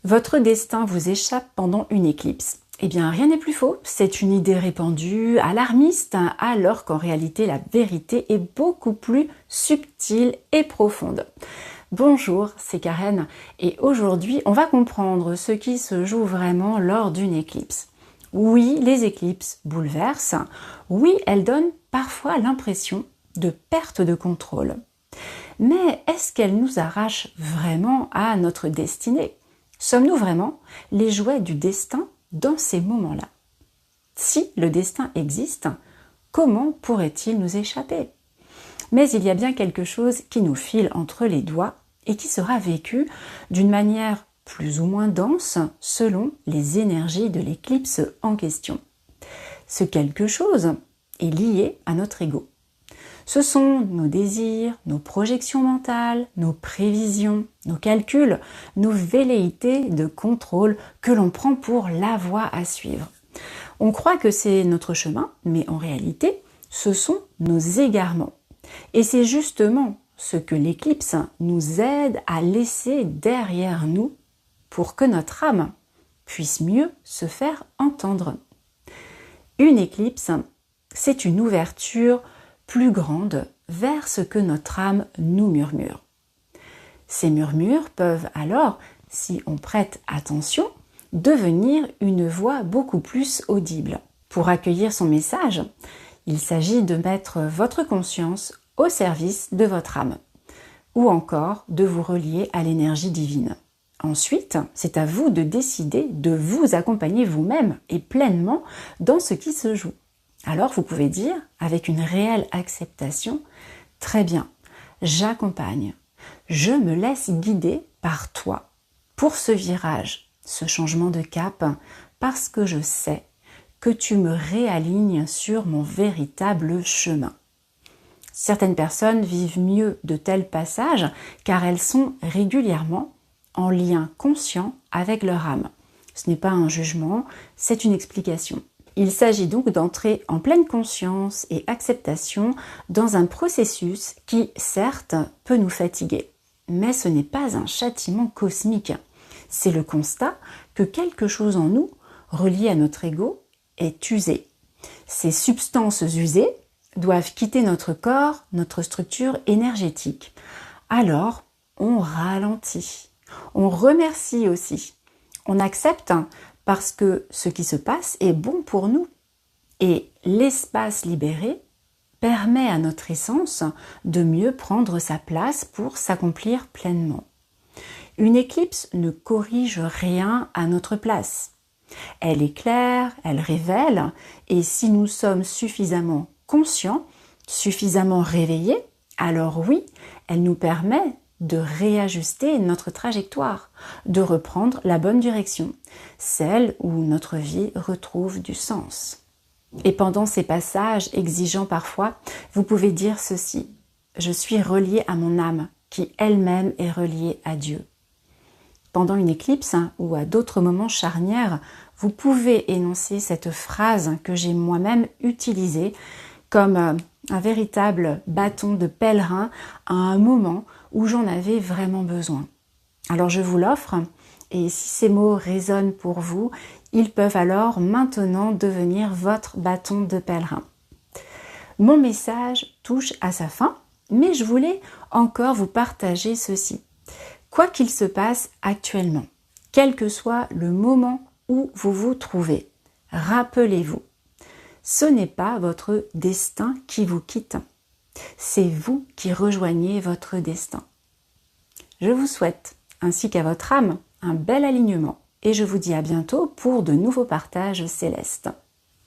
Votre destin vous échappe pendant une éclipse. Eh bien, rien n'est plus faux, c'est une idée répandue, alarmiste, alors qu'en réalité la vérité est beaucoup plus subtile et profonde. Bonjour, c'est Karen, et aujourd'hui on va comprendre ce qui se joue vraiment lors d'une éclipse. Oui, les éclipses bouleversent, oui, elles donnent parfois l'impression de perte de contrôle. Mais est-ce qu'elles nous arrachent vraiment à notre destinée ? Sommes-nous vraiment les jouets du destin dans ces moments-là? Si le destin existe, comment pourrait-il nous échapper? Mais il y a bien quelque chose qui nous file entre les doigts et qui sera vécu d'une manière plus ou moins dense selon les énergies de l'éclipse en question. Ce quelque chose est lié à notre ego. Ce sont nos désirs, nos projections mentales, nos prévisions, nos calculs, nos velléités de contrôle que l'on prend pour la voie à suivre. On croit que c'est notre chemin, mais en réalité, ce sont nos égarements. Et c'est justement ce que l'éclipse nous aide à laisser derrière nous pour que notre âme puisse mieux se faire entendre. Une éclipse, c'est une ouverture plus grande vers ce que notre âme nous murmure. Ces murmures peuvent alors, si on prête attention, devenir une voix beaucoup plus audible. Pour accueillir son message, il s'agit de mettre votre conscience au service de votre âme, ou encore de vous relier à l'énergie divine. Ensuite, c'est à vous de décider de vous accompagner vous-même et pleinement dans ce qui se joue. Alors vous pouvez dire, avec une réelle acceptation, « Très bien, j'accompagne, je me laisse guider par toi pour ce virage, ce changement de cap, parce que je sais que tu me réalignes sur mon véritable chemin. » Certaines personnes vivent mieux de tels passages car elles sont régulièrement en lien conscient avec leur âme. Ce n'est pas un jugement, c'est une explication. Il s'agit donc d'entrer en pleine conscience et acceptation dans un processus qui, certes, peut nous fatiguer. Mais ce n'est pas un châtiment cosmique. C'est le constat que quelque chose en nous, relié à notre ego, est usé. Ces substances usées doivent quitter notre corps, notre structure énergétique. Alors, on ralentit. On remercie aussi. On accepte parce que ce qui se passe est bon pour nous. Et l'espace libéré permet à notre essence de mieux prendre sa place pour s'accomplir pleinement. Une éclipse ne corrige rien à notre place. Elle éclaire, elle révèle, et si nous sommes suffisamment conscients, suffisamment réveillés, alors oui, elle nous permet de réajuster notre trajectoire, de reprendre la bonne direction, celle où notre vie retrouve du sens. Et pendant ces passages exigeants parfois, vous pouvez dire ceci: je suis relié à mon âme, qui elle-même est reliée à Dieu. Pendant une éclipse ou à d'autres moments charnières, vous pouvez énoncer cette phrase que j'ai moi-même utilisée comme un véritable bâton de pèlerin à un moment où j'en avais vraiment besoin. Alors je vous l'offre, et si ces mots résonnent pour vous, ils peuvent alors maintenant devenir votre bâton de pèlerin. Mon message touche à sa fin, mais je voulais encore vous partager ceci. Quoi qu'il se passe actuellement, quel que soit le moment où vous vous trouvez, rappelez-vous, ce n'est pas votre destin qui vous quitte, c'est vous qui rejoignez votre destin. Je vous souhaite, ainsi qu'à votre âme, un bel alignement et je vous dis à bientôt pour de nouveaux partages célestes.